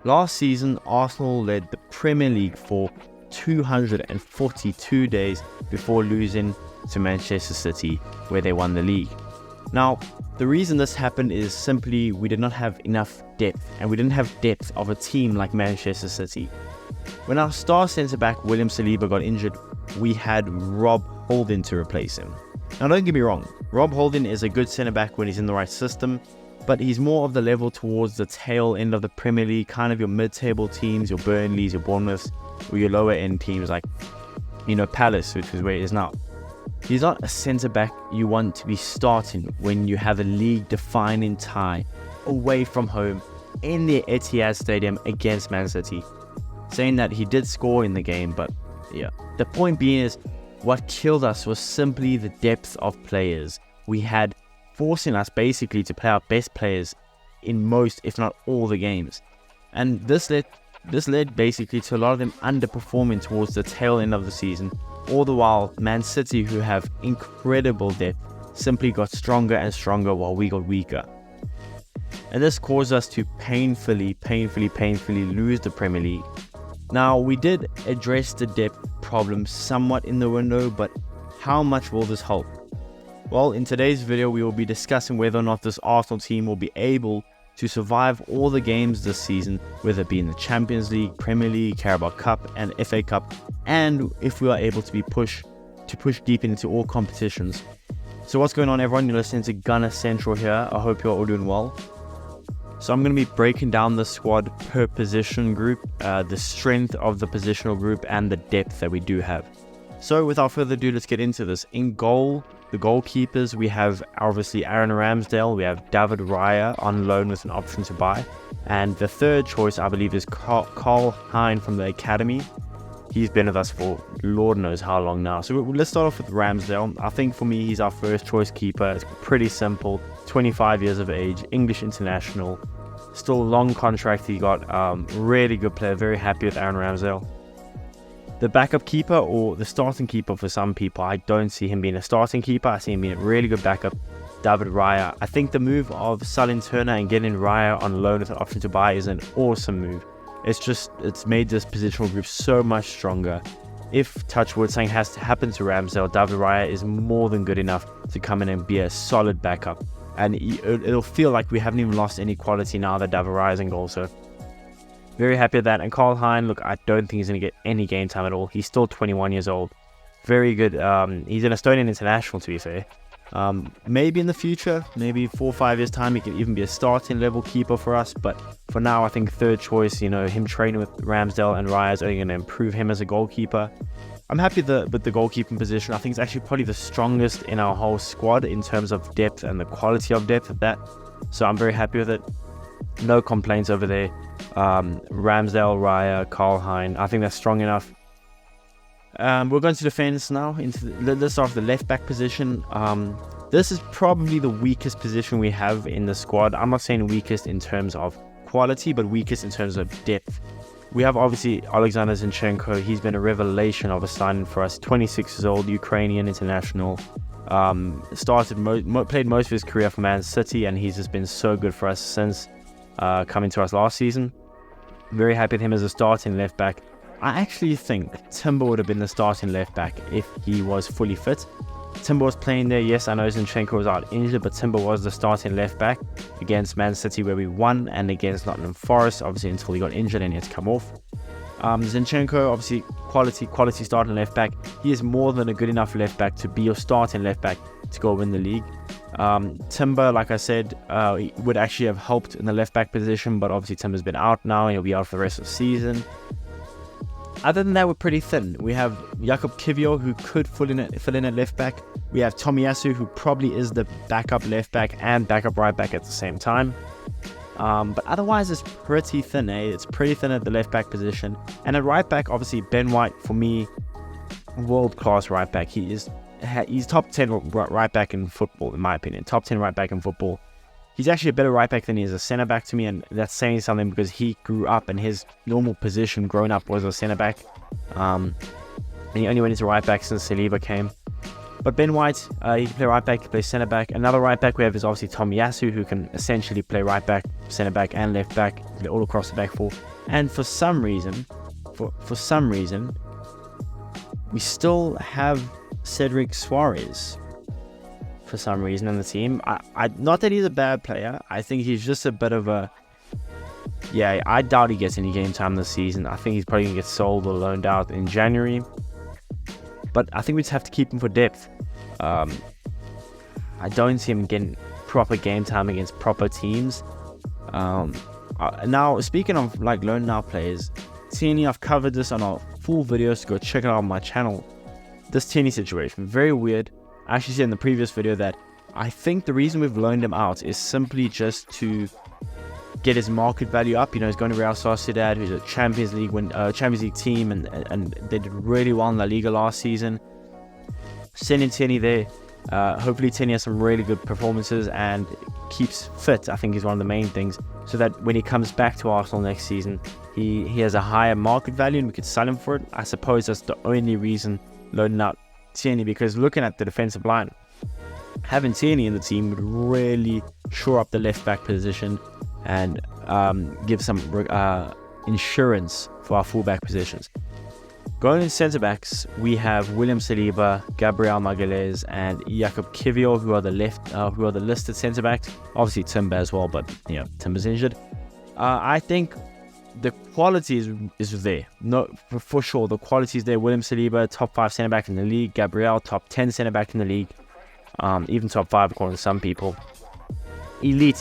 Last season, Arsenal led the Premier League for 242 days before losing to Manchester City, where they won the league. Now, the reason this happened is simply we did not have enough depth, and we didn't have depth of a team like Manchester City. When our star centre-back William Saliba got injured, we had Rob Holding to replace him. Now, don't get me wrong, Rob Holding is a good centre-back when he's in the right system, but he's more of the level towards the tail end of the Premier League, kind of your mid-table teams, your Burnleys, your Bournemouths, or your lower-end teams like, Palace, which is where he is now. He's not a centre-back you want to be starting when you have a league-defining tie away from home in the Etihad Stadium against Man City. Saying that he did score in the game, but yeah. The point being is, what killed us was simply the depth of players we had, forcing us basically to play our best players in most, if not all, the games. And this led basically to a lot of them underperforming towards the tail end of the season. All the while, Man City, who have incredible depth, simply got stronger and stronger while we got weaker. And this caused us to painfully lose the Premier League. Now, we did address the depth problem somewhat in the window, but how much will this help? Well, in today's video, we will be discussing whether or not this Arsenal team will be able to survive all the games this season, whether it be in the Champions League, Premier League, Carabao Cup, and FA Cup, and if we are able to push deep into all competitions. So what's going on, everyone? You're listening to Gunner Central here. I hope you're all doing well. So I'm going to be breaking down the squad per position group, the strength of the positional group, and the depth that we do have. So without further ado, let's get into this. In goal, the goalkeepers, we have obviously Aaron Ramsdale, we have David Raya on loan with an option to buy, and the third choice I believe is Carl Hein from the academy. He's been with us for Lord knows how long now. So let's start off with Ramsdale. I think for me, he's our first choice keeper. It's pretty simple. 25 years of age, English international, still a long contract he got. Really good player. Very happy with Aaron Ramsdale. The backup keeper, or the starting keeper for some people, I don't see him being a starting keeper. I see him being a really good backup. David Raya. I think the move of selling Turner and getting Raya on loan with an option to buy is an awesome move. It's made this positional group so much stronger. If, touch wood, something has to happen to Ramsdale, David Raya is more than good enough to come in and be a solid backup. And it'll feel like we haven't even lost any quality now that David Raya is in goal. So very happy with that. And Carl Hein, look, I don't think he's going to get any game time at all. He's still 21 years old. Very good. He's an Estonian international, to be fair. Maybe in the future, maybe 4 or 5 years time, he can even be a starting level keeper for us. But for now, I think third choice, him training with Ramsdale and Raya is only going to improve him as a goalkeeper. I'm happy with the goalkeeping position. I think it's actually probably the strongest in our whole squad in terms of depth and the quality of depth of that. So I'm very happy with it. No complaints over there. Ramsdale, Raya, Carl Hein. I think that's strong enough. We're going to defense now. Let's start with the left back position. This is probably the weakest position we have in the squad. I'm not saying weakest in terms of quality, but weakest in terms of depth. We have obviously Alexander Zinchenko. He's been a revelation of a signing for us. 26 years old, Ukrainian international. Played most of his career for Man City, and he's just been so good for us since coming to us last season. Very happy with him as a starting left back. I actually think Timber would have been the starting left back if he was fully fit. Timber was playing there. Yes, I know Zinchenko was out injured, but Timber was the starting left back against Man City where we won, and against Nottingham Forest, obviously, until he got injured and he had to come off. Zinchenko, obviously, quality starting left back. He is more than a good enough left back to be your starting left back to go win the league. Timber, like I said, he would actually have helped in the left back position, but obviously Timber's been out now and he'll be out for the rest of the season. Other than that, we're pretty thin. We have Jakub Kiwior, who could fill in at left back. We have Tomiyasu, who probably is the backup left back and backup right back at the same time. But otherwise, it's pretty thin, eh? It's pretty thin at the left back position. And at right back, obviously, Ben White, for me, world-class right back. He's top 10 right back in football, in my opinion. Top 10 right back in football. He's actually a better right back than he is a centre back to me, and that's saying something because he grew up and his normal position growing up was a centre back. And he only went into right back since Saliba came. But Ben White, he can play right back, he can play centre back. Another right back we have is obviously Tomiyasu, who can essentially play right back, centre back, and left back, all across the back four. And for some reason, we still have Cedric Suarez. For some reason in the team, not that he's a bad player. I think he's just a bit of a. Yeah, I doubt he gets any game time this season. I think he's probably gonna get sold or loaned out in January. But I think we just have to keep him for depth. I don't see him getting proper game time against proper teams. Now, speaking of like loan out players, Tierney, I've covered this on our full videos, so go check it out on my channel. This Tierney situation, very weird. I actually said in the previous video that I think the reason we've loaned him out is simply just to get his market value up. You know, he's going to Real Sociedad, who's a Champions League team, and they did really well in La Liga last season. Sending Tierney there, hopefully Tierney has some really good performances and keeps fit. I think is one of the main things, so that when he comes back to Arsenal next season, he has a higher market value and we could sell him for it. I suppose that's the only reason loading out Tierney, because looking at the defensive line, having Tierney in the team would really shore up the left back position and give some insurance for our fullback positions. Going in centre backs, we have William Saliba, Gabriel Magalhaes, and Jakub Kiwior, who are the listed centre backs. Obviously Timber as well, but you know, Timber's injured. I think the quality is there. No, for sure, the quality is there. William Saliba, top 5 centre back in the league. Gabriel, top 10 centre back in the league. Even top 5 according to some people. Elite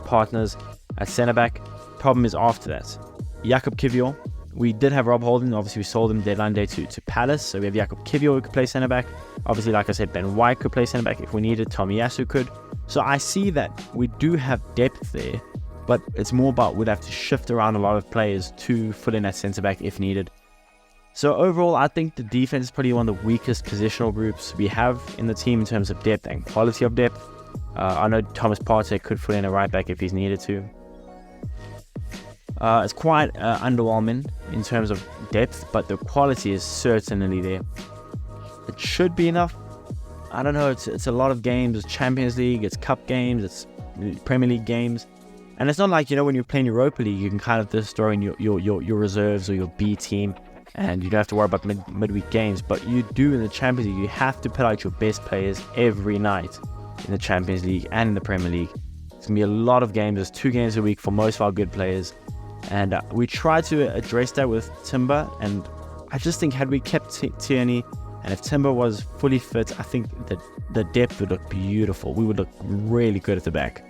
partners at centre back. Problem is after that, Jakub Kiwior. We did have Rob Holding. Obviously, we sold him deadline day to Palace. So we have Jakub Kiwior who could play centre back. Obviously, like I said, Ben White could play centre back if we needed. Tomiyasu could. So I see that we do have depth there, but it's more about we'd have to shift around a lot of players to fill in at centre back if needed. So overall, I think the defense is probably one of the weakest positional groups we have in the team in terms of depth and quality of depth. I know Thomas Partey could fill in a right back if he's needed to. It's quite underwhelming in terms of depth, but the quality is certainly there. It should be enough. I don't know, it's a lot of games. It's Champions League, it's Cup games, it's Premier League games. And it's not like, you know, when you're playing Europa League, you can kind of just throw in your reserves or your B team, and you don't have to worry about midweek games. But you do in the Champions League. You have to put out your best players every night in the Champions League and in the Premier League. It's going to be a lot of games. There's 2 games a week for most of our good players. And we try to address that with Timber. And I just think had we kept Tierney, and if Timber was fully fit, I think that the depth would look beautiful. We would look really good at the back.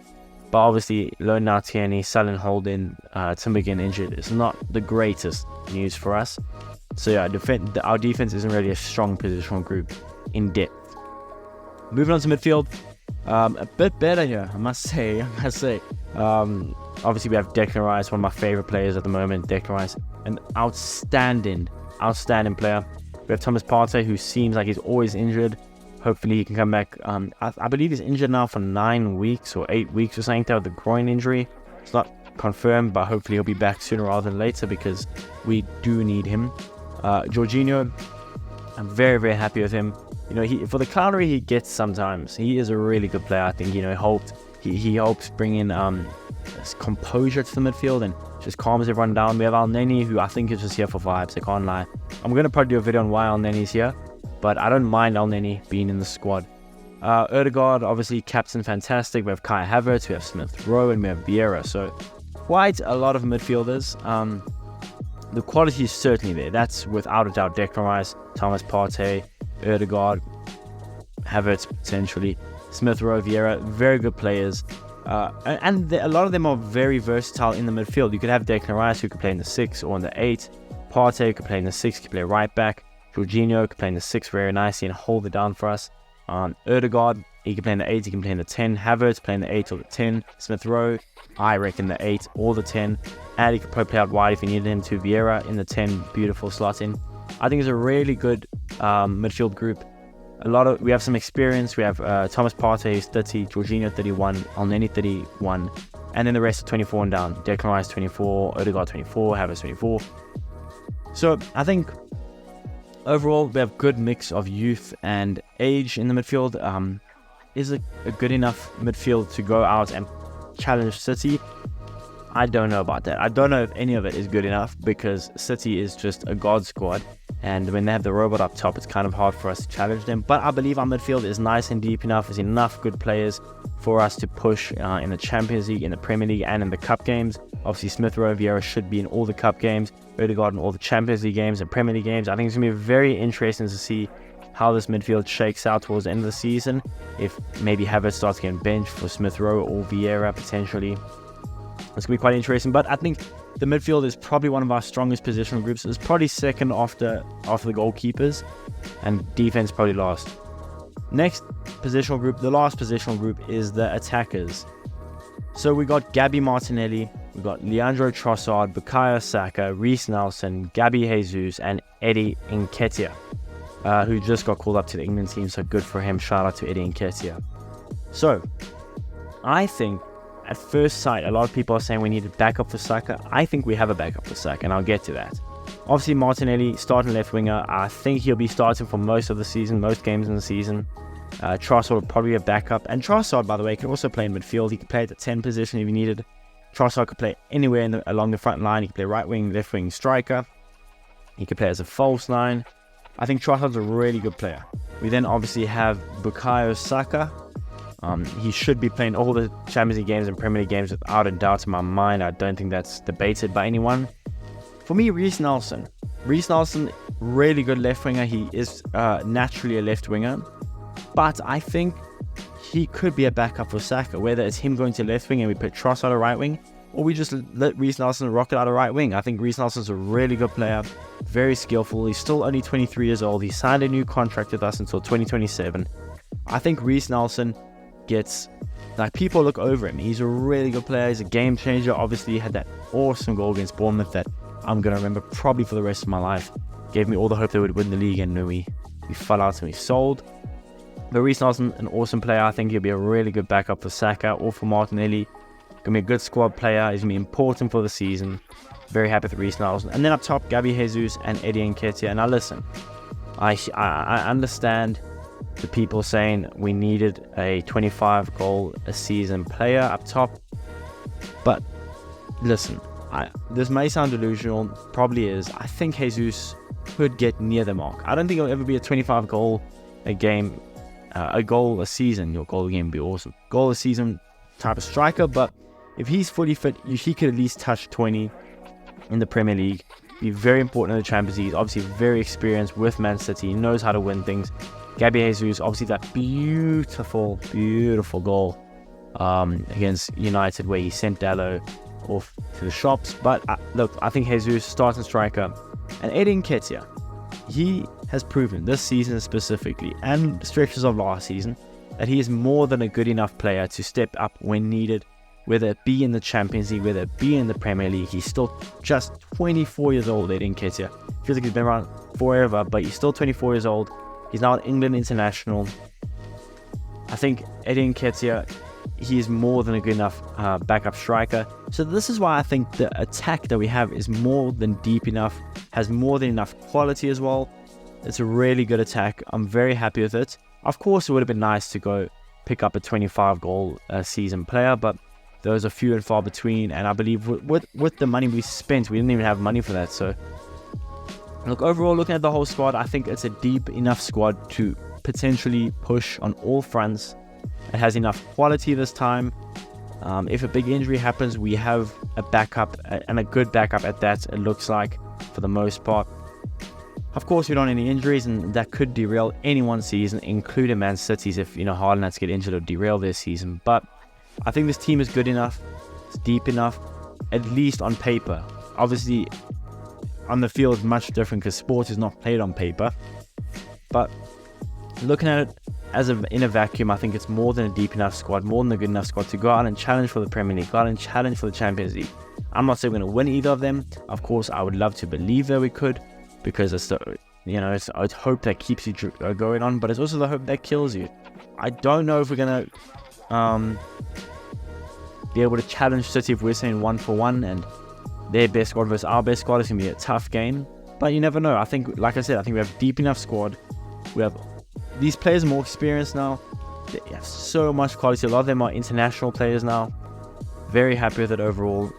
But obviously, loaning out Tierney, selling Holding, Timber getting injured is not the greatest news for us. So yeah, our defense isn't really a strong positional group in depth. Moving on to midfield, a bit better here, I must say. Obviously, we have Declan Rice, one of my favorite players at the moment. Declan Rice, an outstanding player. We have Thomas Partey, who seems like he's always injured. Hopefully he can come back. I believe he's injured now for 9 weeks or 8 weeks or something with the groin injury. It's not confirmed, but hopefully he'll be back sooner rather than later because we do need him. Jorginho, I'm very, very happy with him. You know, for the calorie he gets sometimes, he is a really good player. I think, you know, he helps bring in composure to the midfield and just calms everyone down. We have Al Neni, who I think is just here for vibes, I can't lie. I'm going to probably do a video on why Al Neni's here, but I don't mind Al Neni being in the squad. Odegaard, obviously captain, fantastic. We have Kai Havertz, we have Smith Rowe, and we have Vieira. So quite a lot of midfielders. The quality is certainly there. That's without a doubt Declan Rice, Thomas Partey, Odegaard, Havertz potentially, Smith Rowe, Vieira, very good players. And a lot of them are very versatile in the midfield. You could have Declan Rice, who could play in the 6 or in the 8. Partey could play in the 6, could play right back. Jorginho could play in the 6 very nicely and hold it down for us. Odegaard, he can play in the 8, he can play in the 10. Havertz play in the 8 or the 10. Smith Rowe, I reckon the 8 or the 10. And he could probably play out wide if you needed him to. Vieira in the 10, beautiful slot in. I think it's a really good midfield group. We have some experience. We have Thomas Partey is 30, Jorginho 31, Al Neni 31, and then the rest are 24 and down. Declan Rice 24, Odegaard 24, Havertz 24. So I think Overall, we have good mix of youth and age in the midfield. Is a good enough midfield to go out and challenge City? I don't know about that. I don't know if any of it is good enough, because City is just a god squad, and when they have the robot up top, it's kind of hard for us to challenge them. But I believe our midfield is nice and deep enough. There's enough good players for us to push in the Champions League, in the Premier League, and in the Cup games. Obviously, Smith Rowe, Vieira should be in all the Cup games, Odegaard in all the Champions League games and Premier League games. I think it's going to be very interesting to see how this midfield shakes out towards the end of the season. If maybe Havertz starts getting benched for Smith Rowe or Vieira potentially. It's going to be quite interesting, but I think the midfield is probably one of our strongest positional groups. It's probably second after the goalkeepers, and defense probably last. Next positional group, the last positional group, is the attackers. So we got Gabby Martinelli, we got Leandro Trossard, Bukayo Saka, Reece Nelson, Gabby Jesus, and Eddie Nketiah, who just got called up to the England team, so good for him. Shout out to Eddie Nketiah. So I think, at first sight, a lot of people are saying we need a backup for Saka. I think we have a backup for Saka, and I'll get to that. Obviously, Martinelli, starting left winger. I think he'll be starting for most of the season, most games in the season. Trossard will probably be a backup. And Trossard, by the way, can also play in midfield. He can play at the 10 position if he needed. Trossard could play anywhere along the front line. He can play right wing, left wing, striker. He could play as a false nine. I think Trossard's a really good player. We then obviously have Bukayo Saka. He should be playing all the Champions League games and Premier League games without a doubt in my mind. I don't think that's debated by anyone. For me, Reece Nelson. Reece Nelson, really good left winger. He is naturally a left winger. But I think he could be a backup for Saka, whether it's him going to left wing and we put Trossard at right wing, or we just let Reece Nelson rocket out of right wing. I think Reece Nelson's a really good player, very skillful. He's still only 23 years old. He signed a new contract with us until 2027. I think Reece Nelson gets, like, people look over him. He's a really good player. He's a game changer. Obviously, he had that awesome goal against Bournemouth that I'm going to remember probably for the rest of my life. Gave me all the hope they would win the league, and we fell out and we sold. But Reece Nelson, an awesome player. I think he'll be a really good backup for Saka or for Martinelli. Going to be a good squad player. He's going to be important for the season. Very happy with Reece Nelson. And then up top, Gabby Jesus and Eddie Nketiah. Now listen, I understand the people saying we needed a 25 goal a season player up top. But listen, this may sound delusional, probably is. I think Jesus could get near the mark. I don't think he'll ever be a 25 goal a game, a goal a season. Your goal game would be awesome. Goal a season type of striker, but if he's fully fit, he could at least touch 20 in the Premier League. Be very important in the Champions League. Obviously very experienced with Man City. He knows how to win things. Gabby Jesus, obviously that beautiful goal against United where he sent Dallo off to the shops. But look, I think Jesus, starting striker. And Eddie Nketiah, he has proven this season specifically, and stretches of last season, that he is more than a good enough player to step up when needed, whether it be in the Champions League, whether it be in the Premier League. He's still just 24 years old, Eddie Nketiah. Feels like he's been around forever, but he's still 24 years old. He's now an England international. I think Eddie Nketiah, he is more than a good enough backup striker. So this is why I think the attack that we have is more than deep enough, has more than enough quality as well. It's a really good attack. I'm very happy with it. Of course, it would have been nice to go pick up a 25 goal a season player, but those are few and far between. And I believe with the money we spent, we didn't even have money for that. So look, overall, looking at the whole squad, I think it's a deep enough squad to potentially push on all fronts. It has enough quality this time. If a big injury happens, we have a backup, and a good backup at that, it looks like, for the most part. Of course, we don't have any injuries, and that could derail anyone's season, including Man City's, if Haaland has to get injured or derail their season. But I think this team is good enough, it's deep enough, at least on paper. Obviously, on the field is much different because sport is not played on paper. But looking at it in a vacuum, I think it's more than a deep enough squad, more than a good enough squad to go out and challenge for the Premier League, go out and challenge for the Champions League. I'm not saying we're going to win either of them. Of course, I would love to believe that we could, because it's it's hope that keeps you going on, but it's also the hope that kills you. I don't know if we're going to be able to challenge City if we're saying 1-for-1 and their best squad versus our best squad. Is going to be a tough game. But you never know. I think, like I said, I think we have a deep enough squad. We have these players are more experienced now. They have so much quality. A lot of them are international players now. Very happy with it overall.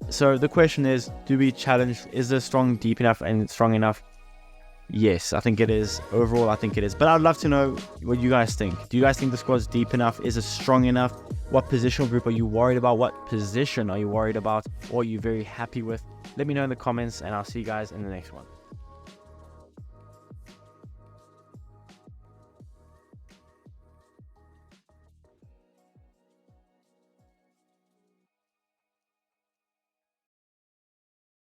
So the question is, do we challenge? Is the strong deep enough and strong enough? Yes, I think it is. Overall, I think it is. But I'd love to know what you guys think. Do you guys think the squad's deep enough? Is it strong enough? What positional group are you worried about? What position are you worried about? Or are you very happy with? Let me know in the comments, and I'll see you guys in the next one.